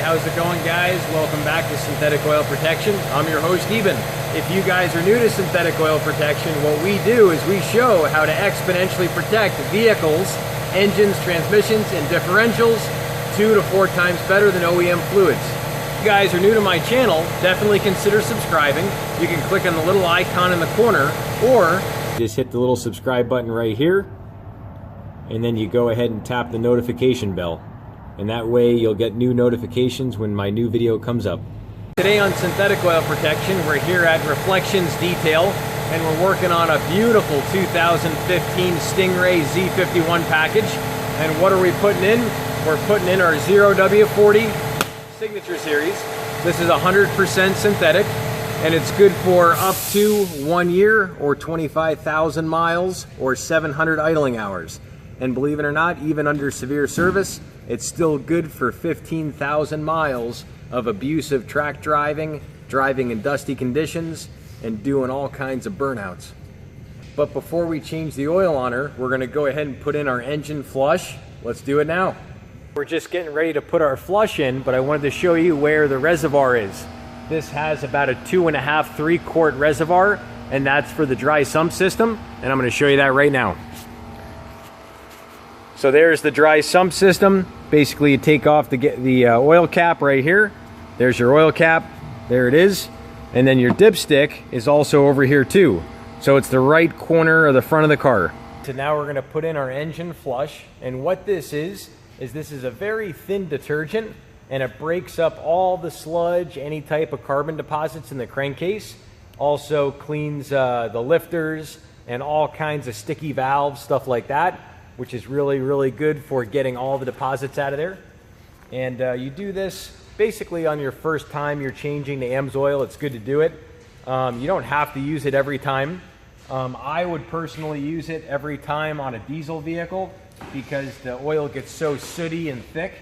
how's it going, guys? Welcome back to Synthetic Oil Protection. I'm your host, Eben. If you guys are new to synthetic oil protection, what we do is we show how to exponentially protect vehicles, engines, transmissions, and differentials 2 to 4 times better than OEM fluids. If you guys are new to my channel, definitely consider subscribing. You can click on the little icon in the corner, or just hit the little subscribe button right here, and then you go ahead and tap the notification bell. And that way you'll get new notifications when my new video comes up. Today on Synthetic Oil Protection, we're here at Reflections Detail, and we're working on a beautiful 2015 Stingray Z51 package. And what are we putting in? We're putting in our 0W40 Signature Series. This is 100% synthetic, and it's good for up to 1 year or 25,000 miles or 700 idling hours. And believe it or not, even under severe service, it's still good for 15,000 miles of abusive track driving, driving in dusty conditions, and doing all kinds of burnouts. But before we change the oil on her, we're gonna go ahead and put in our engine flush. Let's do it now. We're just getting ready to put our flush in, but I wanted to show you where the reservoir is. This has about a 2.5, 3-quart reservoir, and that's for the dry sump system, and I'm gonna show you that right now. So there's the dry sump system. Basically, you take off the oil cap right here. There's your oil cap. There it is. And then your dipstick is also over here too. So it's the right corner of the front of the car. So now we're going to put in our engine flush. And what this is this is a very thin detergent, and it breaks up all the sludge, any type of carbon deposits in the crankcase. Also cleans the lifters and all kinds of sticky valves, stuff like that, which is really, really good for getting all the deposits out of there. And you do this basically on your first time you're changing the Amsoil. It's good to do it. You don't have to use it every time. I would personally use it every time on a diesel vehicle because the oil gets so sooty and thick.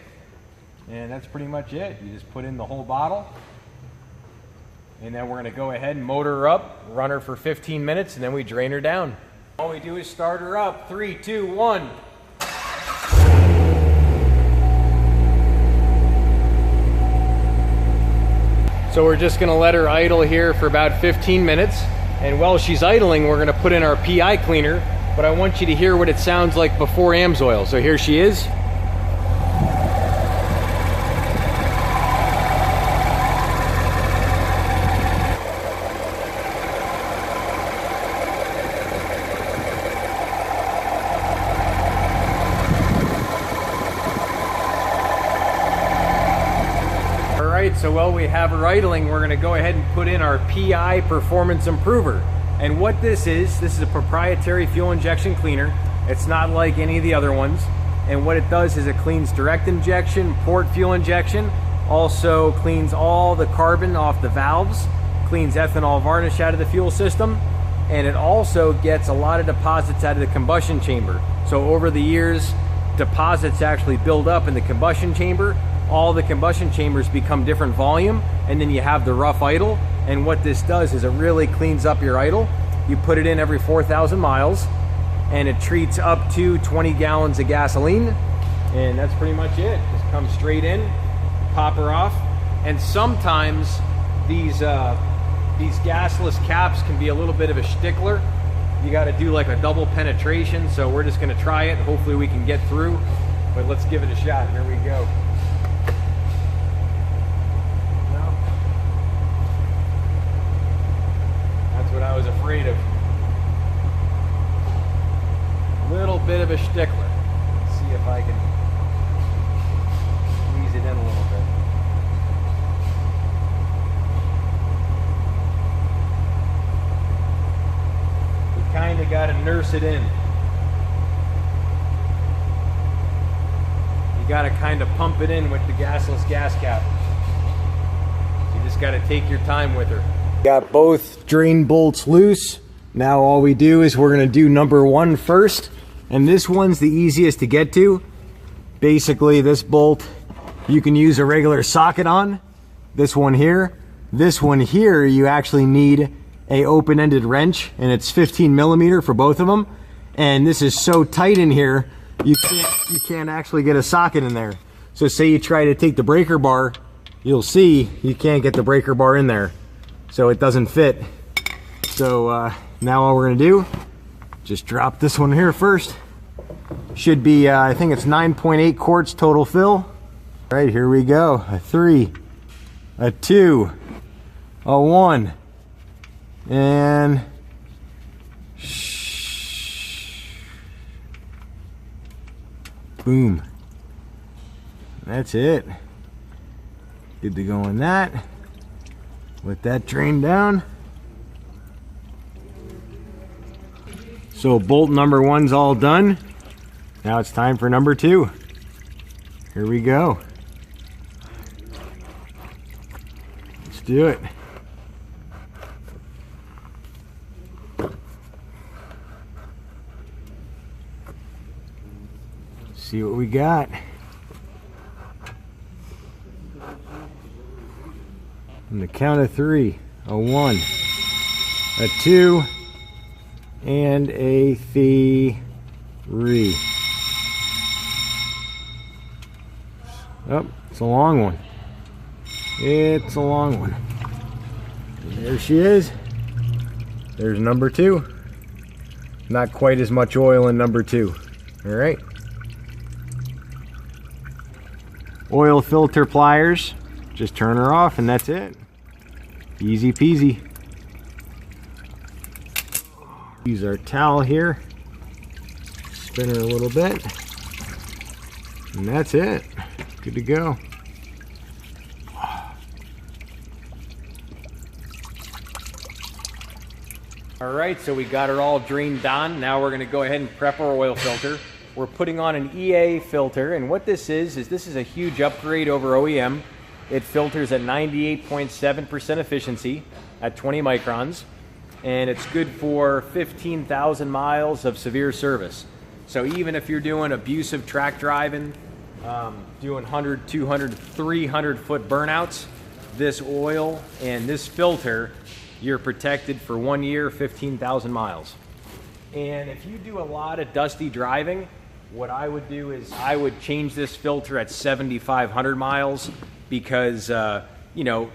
And that's pretty much it. You just put in the whole bottle. And then we're gonna go ahead and motor her up, run her for 15 minutes, and then we drain her down. All we do is start her up. 3, 2, 1. So we're just gonna let her idle here for about 15 minutes. And while she's idling, we're gonna put in our PI cleaner, but I want you to hear what it sounds like before Amsoil. So here she is. So while we have her idling, we're going to go ahead and put in our PI Performance Improver. And what this is a proprietary fuel injection cleaner. It's not like any of the other ones. And what it does is it cleans direct injection, port fuel injection, also cleans all the carbon off the valves, cleans ethanol varnish out of the fuel system, and it also gets a lot of deposits out of the combustion chamber. So over the years, deposits actually build up in the combustion chamber. All the combustion chambers become different volume, and then you have the rough idle. And what this does is it really cleans up your idle. You put it in every 4,000 miles, and it treats up to 20 gallons of gasoline, and that's pretty much it. Just come straight in, pop her off. And sometimes these gasless caps can be a little bit of a stickler. You got to do like a double penetration, so we're just going to try it. Hopefully we can get through, but let's give it a shot. Here we go. What I was afraid of. A little bit of a stickler. Let's see if I can squeeze it in a little bit. You kind of got to nurse it in. You got to kind of pump it in with the gasless gas cap. You just got to take your time with her. Got both drain bolts loose. Now all we do is we're going to do number 1 first, and this one's the easiest to get to. Basically, this bolt you can use a regular socket on. This one here you actually need a open-ended wrench, and it's 15 millimeter for both of them. And this is so tight in here you can't actually get a socket in there. So say you try to take the breaker bar you'll see you can't get the breaker bar in there, so it doesn't fit. So now all we're gonna do, just drop this one here first. Should be, I think it's 9.8 quarts total fill. All right, here we go. A 3, a 2, a 1, and boom. That's it. Good to go on that. Let that drain down. So bolt number 1's all done. Now it's time for number 2. Here we go. Let's do it. See what we got. On the count of 3, a 1, a 2, and a 3. Oh, it's a long one. It's a long one. And there she is. There's number 2. Not quite as much oil in number 2. All right. Oil filter pliers. Just turn her off and that's it. Easy peasy. Use our towel here. Spin her a little bit. And that's it. Good to go. All right, so we got her all drained down. Now we're gonna go ahead and prep our oil filter. We're putting on an EA filter, and what this is a huge upgrade over OEM. It filters at 98.7% efficiency at 20 microns, and it's good for 15,000 miles of severe service. So even if you're doing abusive track driving, doing 100, 200, 300 foot burnouts, this oil and this filter, you're protected for 1 year, 15,000 miles. And if you do a lot of dusty driving, what I would do is I would change this filter at 7,500 miles because, you know,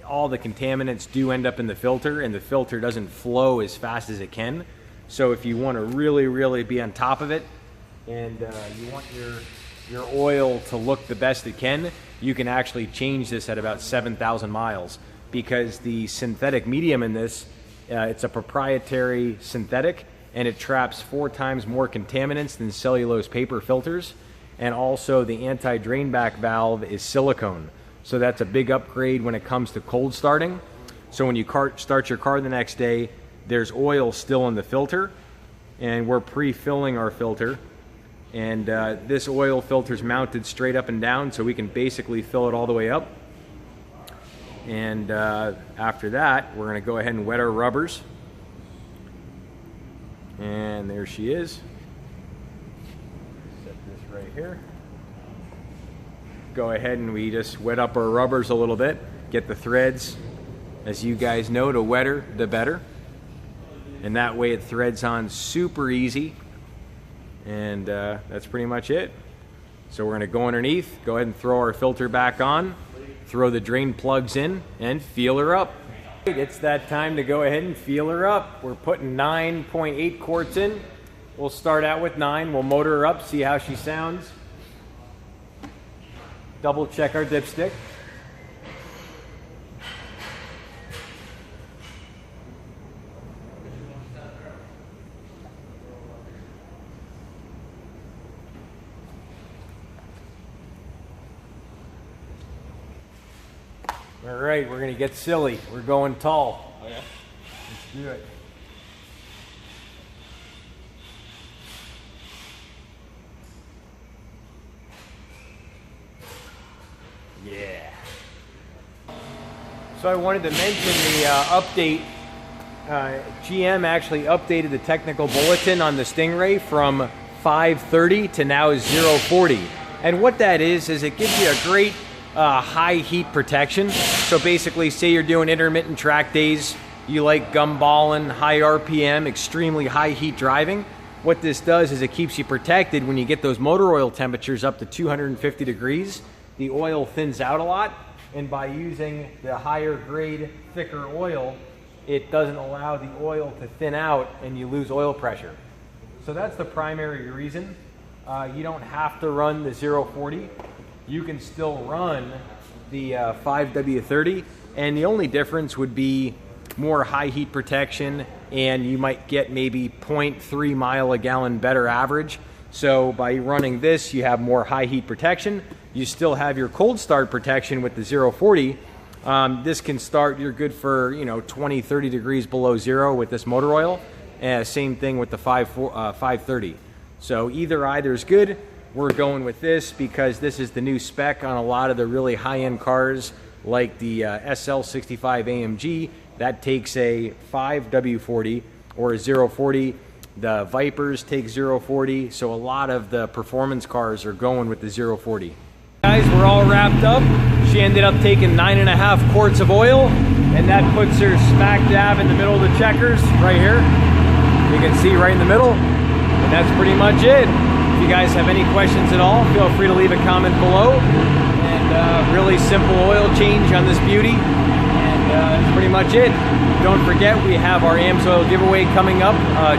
all the contaminants do end up in the filter and the filter doesn't flow as fast as it can. So if you want to really, really be on top of it and you want your oil to look the best it can, you can actually change this at about 7,000 miles because the synthetic medium in this, it's a proprietary synthetic and it traps 4 times more contaminants than cellulose paper filters. And also the anti-drain back valve is silicone. So that's a big upgrade when it comes to cold starting. So when you start your car the next day, there's oil still in the filter and we're pre-filling our filter. And this oil filter is mounted straight up and down so we can basically fill it all the way up. And after that, we're gonna go ahead and wet our rubbers. And there she is. Set this right here. Go ahead and we just wet up our rubbers a little bit. Get the threads, as you guys know, the wetter the better. And that way it threads on super easy. And that's pretty much it. So we're gonna go underneath, go ahead and throw our filter back on, throw the drain plugs in, and feel her up. It's that time to go ahead and feel her up. We're putting 9.8 quarts in. We'll start out with 9. We'll motor her up, see how she sounds. Double check our dipstick. All right, we're gonna get silly. We're going tall. Oh yeah? Let's do it. Yeah. So I wanted to mention the update. GM actually updated the technical bulletin on the Stingray from 530 to now 040. And what that is it gives you a great high heat protection. So basically, say you're doing intermittent track days, you like gumballing, high RPM, extremely high heat driving. What this does is it keeps you protected when you get those motor oil temperatures up to 250 degrees. The oil thins out a lot and by using the higher grade, thicker oil, it doesn't allow the oil to thin out and you lose oil pressure. So that's the primary reason. You don't have to run the 040. You can still run the 5W30, and the only difference would be more high heat protection, and you might get maybe 0.3 mile a gallon better average. So by running this, you have more high heat protection. You still have your cold start protection with the 040. This can start, you're good for 20, 30 degrees below zero with this motor oil. Same thing with the 530. So either is good. We're going with this because this is the new spec on a lot of the really high-end cars like the SL65 AMG. That takes a 5W40 or a 040. The Vipers take 040. So a lot of the performance cars are going with the 040. Guys, we're all wrapped up. She ended up taking 9.5 quarts of oil, and that puts her smack dab in the middle of the checkers right here. You can see right in the middle, and that's pretty much it. If you guys have any questions at all, feel free to leave a comment below. And really simple oil change on this beauty, and that's pretty much it. Don't forget, we have our Amsoil giveaway coming up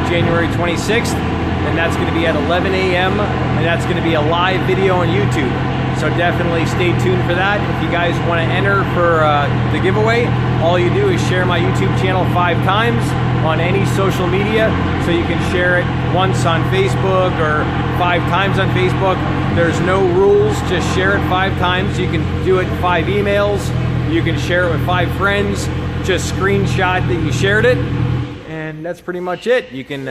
January 26th, and that's going to be at 11 a.m. and that's going to be a live video on YouTube. So definitely stay tuned for that. If you guys want to enter for the giveaway, all you do is share my YouTube channel 5 times on any social media. So you can share it once on Facebook or 5 times on Facebook. There's no rules, just share it 5 times. You can do it 5 emails. You can share it with 5 friends. Just screenshot that you shared it. And that's pretty much it. You can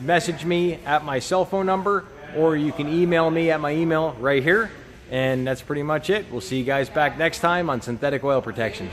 message me at my cell phone number, or you can email me at my email right here. And that's pretty much it. We'll see you guys back next time on synthetic oil protection.